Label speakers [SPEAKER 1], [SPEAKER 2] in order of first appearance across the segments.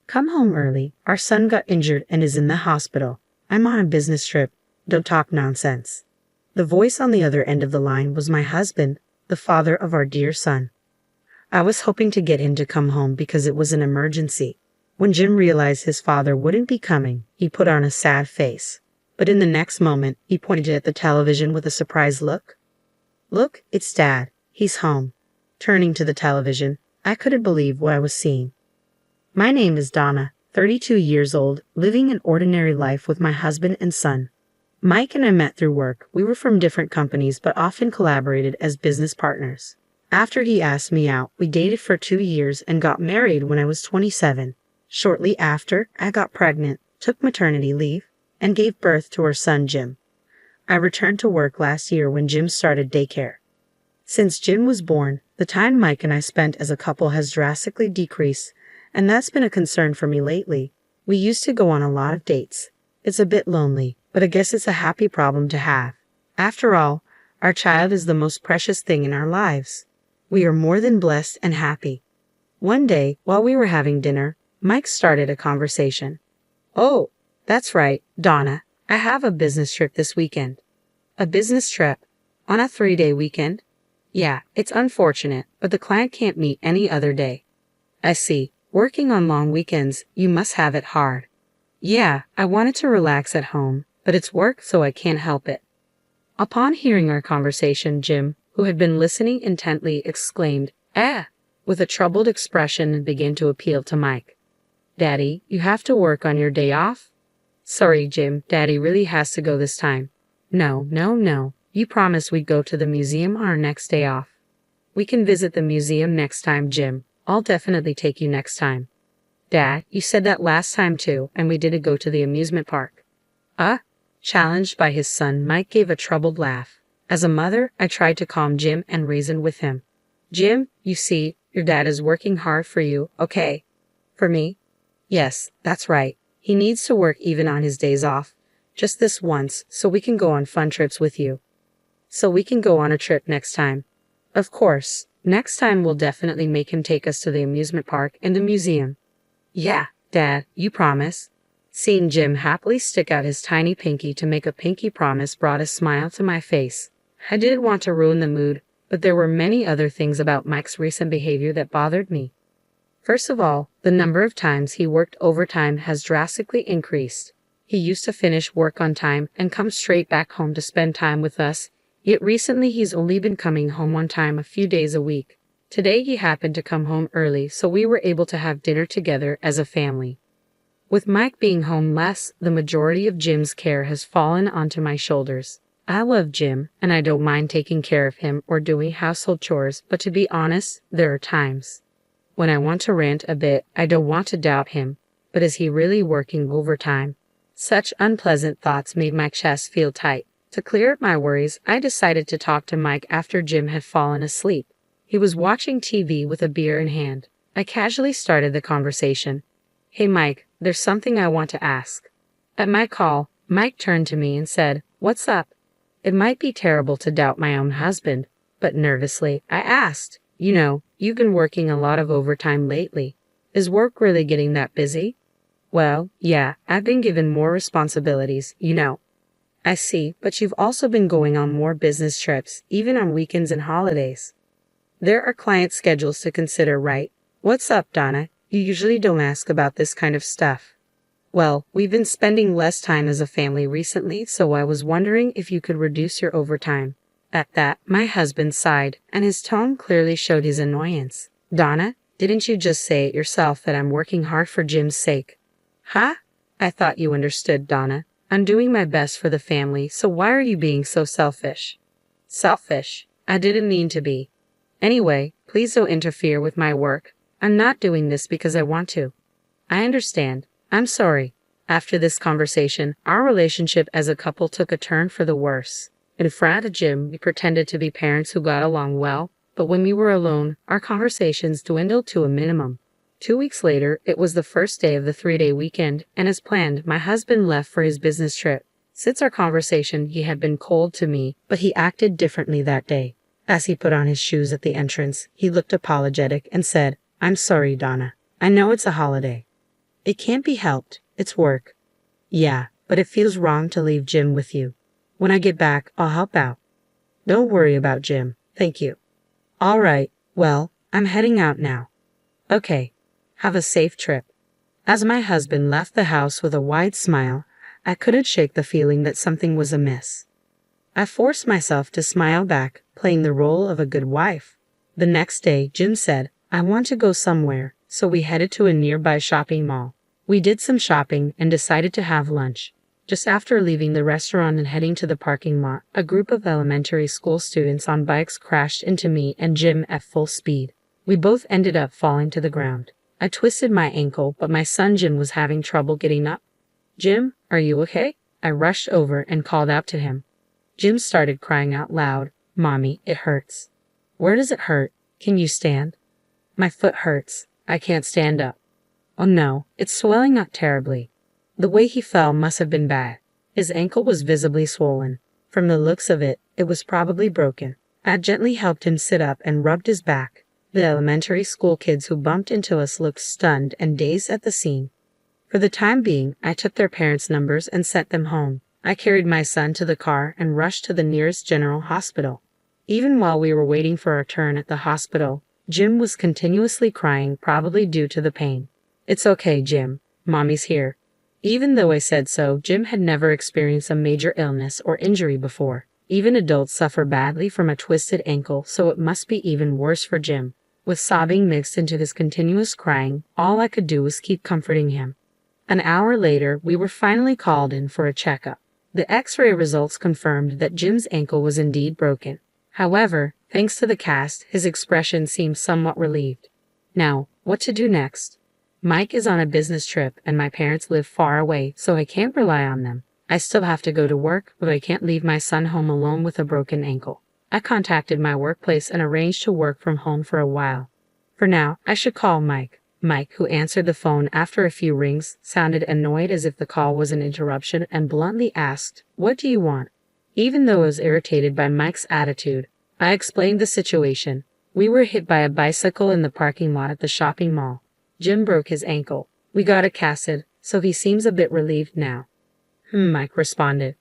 [SPEAKER 1] Come home early. Our son got injured and is in the hospital. I'm on a business trip. Don't talk nonsense." The voice on the other end of the line was my husband, the father of our dear son. I was hoping to get him to come home because it was an emergency. When Jim realized his father wouldn't be coming, he put on a sad face. But in the next moment, he pointed at the television with a surprised look. "Look, it's Dad. He's home." Turning to the television, I couldn't believe what I was seeing. My name is Donna, 32 years old, living an ordinary life with my husband and son. Mike and I met through work. We were from different companies but often collaborated as business partners. After he asked me out, we dated for 2 years and got married when I was 27. Shortly after, I got pregnant, took maternity leave, and gave birth to our son Jim. I returned to work last year when Jim started daycare. Since Jim was born, the time Mike and I spent as a couple has drastically decreased, and that's been a concern for me lately. We used to go on a lot of dates. It's a bit lonely, but I guess it's a happy problem to have. After all, our child is the most precious thing in our lives. We are more than blessed and happy. One day, while we were having dinner, Mike started a conversation. "Oh, that's right, Donna. I have a business trip this weekend." "A business trip? On a 3-day weekend?" "Yeah, it's unfortunate, but the client can't meet any other day." "I see. Working on long weekends, you must have it hard." "Yeah, I wanted to relax at home, but it's work, so I can't help it." Upon hearing our conversation, Jim, who had been listening intently, exclaimed, with a troubled expression and began to appeal to Mike. "Daddy, you have to work on your day off?" "Sorry, Jim, Daddy really has to go this time." No. You promised we'd go to the museum on our next day off." "We can visit the museum next time, Jim. I'll definitely take you next time." "Dad, you said that last time too, and we didn't go to the amusement park." Challenged by his son, Mike gave a troubled laugh. As a mother, I tried to calm Jim and reason with him. "Jim, you see, your dad is working hard for you, okay?" "For me?" "Yes, that's right. He needs to work even on his days off. Just this once, so we can go on fun trips with you." "So we can go on a trip next time." "Of course. Next time we'll definitely make him take us to the amusement park and the museum." "Yeah, Dad, you promise?" Seeing Jim happily stick out his tiny pinky to make a pinky promise brought a smile to my face. I didn't want to ruin the mood, but there were many other things about Mike's recent behavior that bothered me. First of all, the number of times he worked overtime has drastically increased. He used to finish work on time and come straight back home to spend time with us, yet recently he's only been coming home on time a few days a week. Today he happened to come home early, so we were able to have dinner together as a family. With Mike being home less, the majority of Jim's care has fallen onto my shoulders. I love Jim, and I don't mind taking care of him or doing household chores, but to be honest, there are times when I want to rant a bit. I don't want to doubt him, but is he really working overtime? Such unpleasant thoughts made my chest feel tight. To clear up my worries, I decided to talk to Mike after Jim had fallen asleep. He was watching TV with a beer in hand. I casually started the conversation. "Hey Mike, there's something I want to ask." At my call, Mike turned to me and said, "What's up?" It might be terrible to doubt my own husband, but nervously, I asked, "You've been working a lot of overtime lately. Is work really getting that busy?" "Well, yeah, I've been given more responsibilities. "I see, but you've also been going on more business trips, even on weekends and holidays. There are client schedules to consider, right? What's up, Donna? You usually don't ask about this kind of stuff." "Well, we've been spending less time as a family recently, so I was wondering if you could reduce your overtime." At that, my husband sighed, and his tone clearly showed his annoyance. "Donna, didn't you just say it yourself that I'm working hard for Jim's sake?" "Huh? I thought you understood, Donna. I'm doing my best for the family, so why are you being so selfish?" "Selfish? I didn't mean to be. Anyway, please don't interfere with my work. I'm not doing this because I want to." "I understand. I'm sorry." After this conversation, our relationship as a couple took a turn for the worse. In front of Jim, we pretended to be parents who got along well, but when we were alone, our conversations dwindled to a minimum. 2 weeks later, it was the first day of the 3-day weekend, and as planned, my husband left for his business trip. Since our conversation, he had been cold to me, but he acted differently that day. As he put on his shoes at the entrance, he looked apologetic and said, "I'm sorry, Donna. I know it's a holiday." It can't be helped. It's work. Yeah, but it feels wrong to leave Jim with you. When I get back, I'll help out. Don't worry about Jim. Thank you. All right, well, I'm heading out now. Okay. Have a safe trip. As my husband left the house with a wide smile, I couldn't shake the feeling that something was amiss. I forced myself to smile back, playing the role of a good wife. The next day, Jim said, I want to go somewhere, so we headed to a nearby shopping mall. We did some shopping and decided to have lunch. Just after leaving the restaurant and heading to the parking lot, a group of elementary school students on bikes crashed into me and Jim at full speed. We both ended up falling to the ground. I twisted my ankle, but my son Jim was having trouble getting up. Jim, are you okay? I rushed over and called out to him. Jim started crying out loud, Mommy, it hurts. Where does it hurt? Can you stand? My foot hurts. I can't stand up. Oh no, it's swelling up terribly. The way he fell must have been bad. His ankle was visibly swollen. From the looks of it, it was probably broken. I gently helped him sit up and rubbed his back. The elementary school kids who bumped into us looked stunned and dazed at the scene. For the time being, I took their parents' numbers and sent them home. I carried my son to the car and rushed to the nearest general hospital. Even while we were waiting for our turn at the hospital, Jim was continuously crying, probably due to the pain. It's okay, Jim. Mommy's here. Even though I said so, Jim had never experienced a major illness or injury before. Even adults suffer badly from a twisted ankle, so it must be even worse for Jim. With sobbing mixed into his continuous crying, all I could do was keep comforting him. An hour later, we were finally called in for a checkup. The X-ray results confirmed that Jim's ankle was indeed broken. However, thanks to the cast, his expression seemed somewhat relieved. Now, what to do next? Mike is on a business trip and my parents live far away, so I can't rely on them. I still have to go to work, but I can't leave my son home alone with a broken ankle. I contacted my workplace and arranged to work from home for a while. For now, I should call Mike. Mike, who answered the phone after a few rings, sounded annoyed as if the call was an interruption and bluntly asked, What do you want? Even though I was irritated by Mike's attitude, I explained the situation. We were hit by a bicycle in the parking lot at the shopping mall. Jim broke his ankle. We got it casted, so he seems a bit relieved now. Mike responded.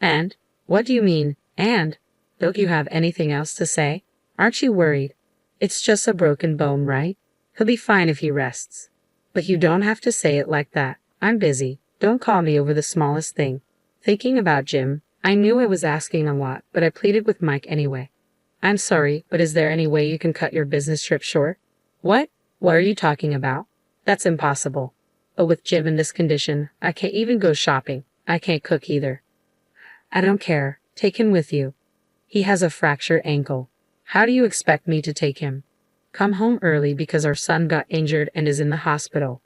[SPEAKER 1] And? What do you mean, and? Don't you have anything else to say? Aren't you worried? It's just a broken bone, right? He'll be fine if he rests. But you don't have to say it like that. I'm busy. Don't call me over the smallest thing. Thinking about Jim, I knew I was asking a lot, but I pleaded with Mike anyway. I'm sorry, but is there any way you can cut your business trip short? What? What are you talking about? That's impossible. But with Jim in this condition, I can't even go shopping. I can't cook either. I don't care. Take him with you. He has a fractured ankle. How do you expect me to take him? Come home early because our son got injured and is in the hospital.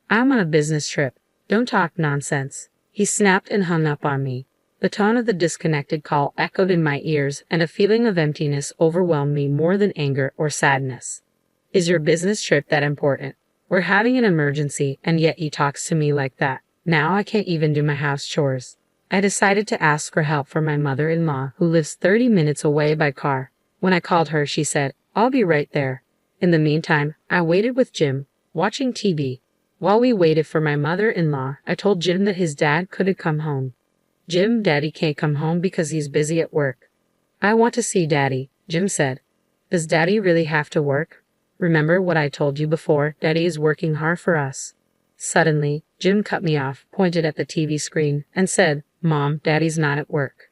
[SPEAKER 1] I'm on a business trip. Don't talk nonsense. He snapped and hung up on me. The tone of the disconnected call echoed in my ears, and a feeling of emptiness overwhelmed me more than anger or sadness. Is your business trip that important? We're having an emergency, and yet he talks to me like that. Now I can't even do my house chores. I decided to ask for help from my mother-in-law, who lives 30 minutes away by car. When I called her, she said, I'll be right there. In the meantime, I waited with Jim, watching TV. While we waited for my mother-in-law, I told Jim that his dad couldn't come home. Jim, Daddy can't come home because he's busy at work. I want to see Daddy, Jim said. Does Daddy really have to work? Remember what I told you before, Daddy is working hard for us. Suddenly, Jim cut me off, pointed at the TV screen, and said, Mom, Daddy's not at work.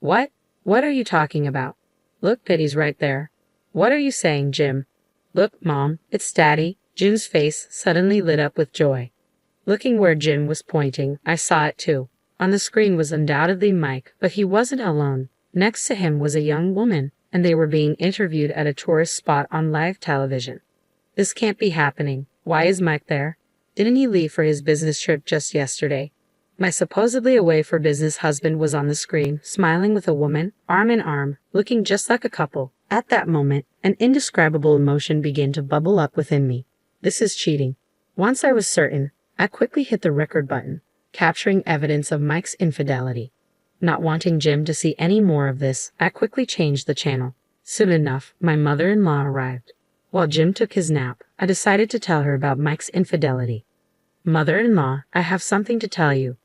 [SPEAKER 1] What? What are you talking about? Look, Daddy's right there. What are you saying, Jim? Look, Mom, it's Daddy. Jim's face suddenly lit up with joy. Looking where Jim was pointing, I saw it too. On the screen was undoubtedly Mike, but he wasn't alone. Next to him was a young woman, and they were being interviewed at a tourist spot on live television. This can't be happening. Why is Mike there? Didn't he leave for his business trip just yesterday? My supposedly away for business husband was on the screen, smiling with a woman, arm in arm, looking just like a couple. At that moment, an indescribable emotion began to bubble up within me. This is cheating. Once I was certain, I quickly hit the record button, capturing evidence of Mike's infidelity. Not wanting Jim to see any more of this, I quickly changed the channel. Soon enough, my mother-in-law arrived. While Jim took his nap, I decided to tell her about Mike's infidelity. Mother-in-law, I have something to tell you.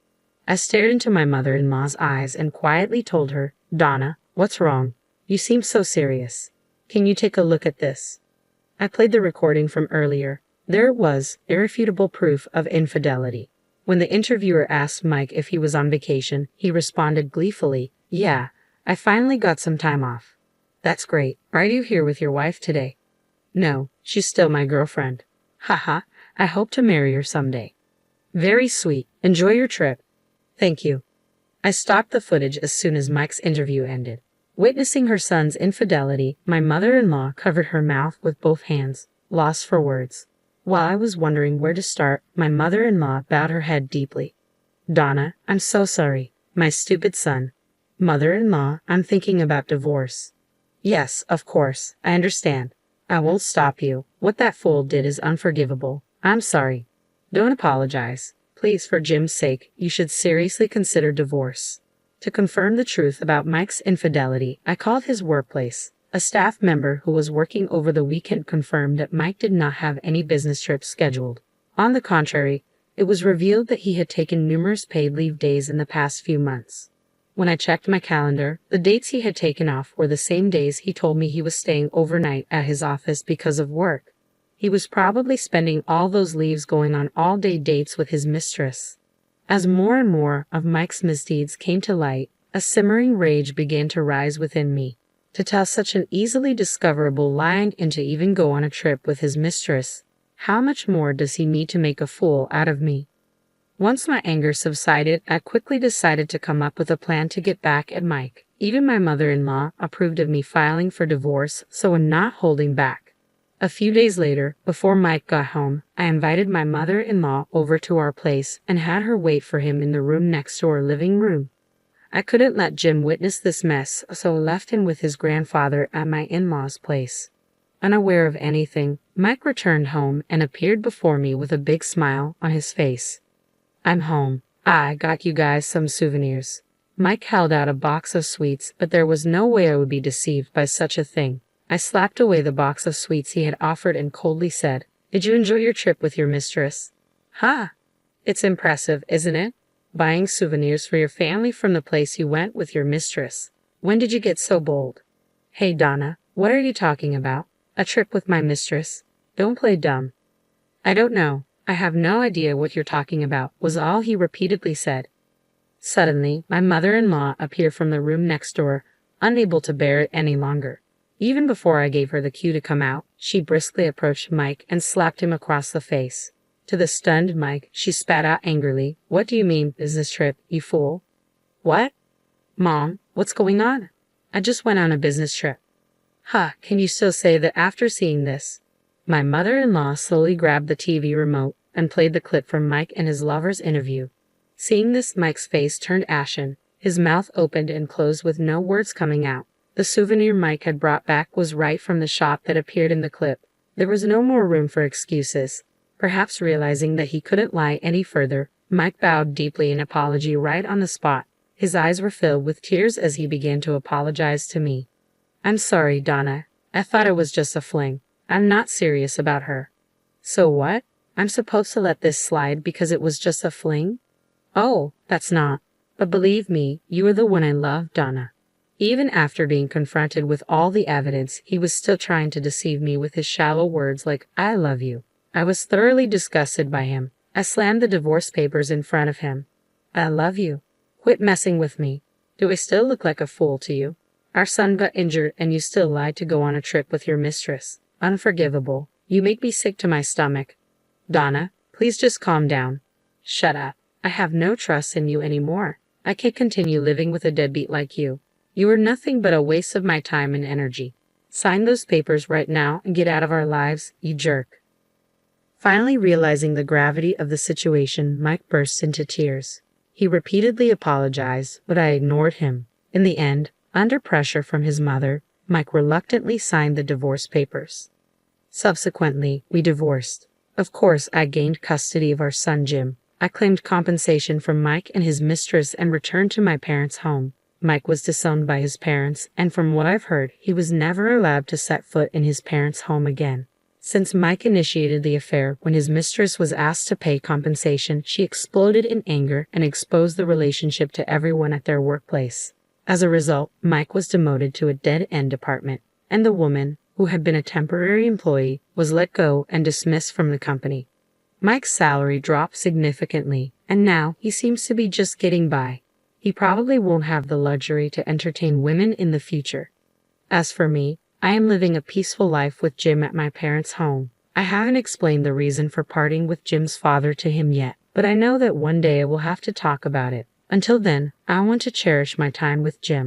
[SPEAKER 1] I stared into my mother-in-law's eyes and quietly told her, Donna, what's wrong? You seem so serious. Can you take a look at this? I played the recording from earlier. There it was, irrefutable proof of infidelity. When the interviewer asked Mike if he was on vacation, he responded gleefully, Yeah, I finally got some time off. That's great. Are you here with your wife today? No, she's still my girlfriend. Haha, I hope to marry her someday. Very sweet. Enjoy your trip. Thank you. I stopped the footage as soon as Mike's interview ended. Witnessing her son's infidelity, my mother-in-law covered her mouth with both hands, lost for words. While I was wondering where to start, my mother-in-law bowed her head deeply. Donna, I'm so sorry. My stupid son. Mother-in-law, I'm thinking about divorce. Yes, of course, I understand. I won't stop you. What that fool did is unforgivable. I'm sorry. Don't apologize. Please, for Jim's sake, you should seriously consider divorce. To confirm the truth about Mike's infidelity, I called his workplace. A staff member who was working over the weekend confirmed that Mike did not have any business trips scheduled. On the contrary, it was revealed that he had taken numerous paid leave days in the past few months. When I checked my calendar, the dates he had taken off were the same days he told me he was staying overnight at his office because of work. He was probably spending all those leaves going on all-day dates with his mistress. As more and more of Mike's misdeeds came to light, a simmering rage began to rise within me. To tell such an easily discoverable lie and to even go on a trip with his mistress, how much more does he need to make a fool out of me? Once my anger subsided, I quickly decided to come up with a plan to get back at Mike. Even my mother-in-law approved of me filing for divorce, so I'm not holding back. A few days later, before Mike got home, I invited my mother-in-law over to our place and had her wait for him in the room next to our living room. I couldn't let Jim witness this mess, so I left him with his grandfather at my in-laws' place. Unaware of anything, Mike returned home and appeared before me with a big smile on his face. I'm home. I got you guys some souvenirs. Mike held out a box of sweets, but there was no way I would be deceived by such a thing. I slapped away the box of sweets he had offered and coldly said, Did you enjoy your trip with your mistress? Ha! It's impressive, isn't it? Buying souvenirs for your family from the place you went with your mistress. When did you get so bold? Hey, Donna, what are you talking about? A trip with my mistress? Don't play dumb. I don't know. I have no idea what you're talking about, was all he repeatedly said. Suddenly, my mother-in-law appeared from the room next door, unable to bear it any longer. Even before I gave her the cue to come out, she briskly approached Mike and slapped him across the face. To the stunned Mike, she spat out angrily, What do you mean, business trip, you fool? What? Mom, what's going on? I just went on a business trip. Huh, can you still say that after seeing this? My mother-in-law slowly grabbed the TV remote and played the clip from Mike and his lover's interview. Seeing this, Mike's face turned ashen. His mouth opened and closed with no words coming out. The souvenir Mike had brought back was right from the shop that appeared in the clip. There was no more room for excuses. Perhaps realizing that he couldn't lie any further, Mike bowed deeply in apology right on the spot. His eyes were filled with tears as he began to apologize to me. I'm sorry, Donna. I thought it was just a fling. I'm not serious about her. So what? I'm supposed to let this slide because it was just a fling? Oh, that's not. But believe me, you are the one I love, Donna. Even after being confronted with all the evidence, he was still trying to deceive me with his shallow words like, I love you. I was thoroughly disgusted by him. I slammed the divorce papers in front of him. I love you. Quit messing with me. Do I still look like a fool to you? Our son got injured and you still lied to go on a trip with your mistress. Unforgivable. You make me sick to my stomach. Donna, please just calm down. Shut up. I have no trust in you anymore. I can't continue living with a deadbeat like you. You are nothing but a waste of my time and energy. Sign those papers right now and get out of our lives, you jerk. Finally realizing the gravity of the situation, Mike burst into tears. He repeatedly apologized, but I ignored him. In the end, under pressure from his mother, Mike reluctantly signed the divorce papers. Subsequently, we divorced. Of course, I gained custody of our son Jim. I claimed compensation from Mike and his mistress and returned to my parents' home. Mike was disowned by his parents, and from what I've heard, he was never allowed to set foot in his parents' home again. Since Mike initiated the affair when his mistress was asked to pay compensation, she exploded in anger and exposed the relationship to everyone at their workplace. As a result, Mike was demoted to a dead-end department, and the woman, who had been a temporary employee, was let go and dismissed from the company. Mike's salary dropped significantly, and now he seems to be just getting by. He probably won't have the luxury to entertain women in the future. As for me, I am living a peaceful life with Jim at my parents' home. I haven't explained the reason for parting with Jim's father to him yet, but I know that one day I will have to talk about it. Until then, I want to cherish my time with Jim.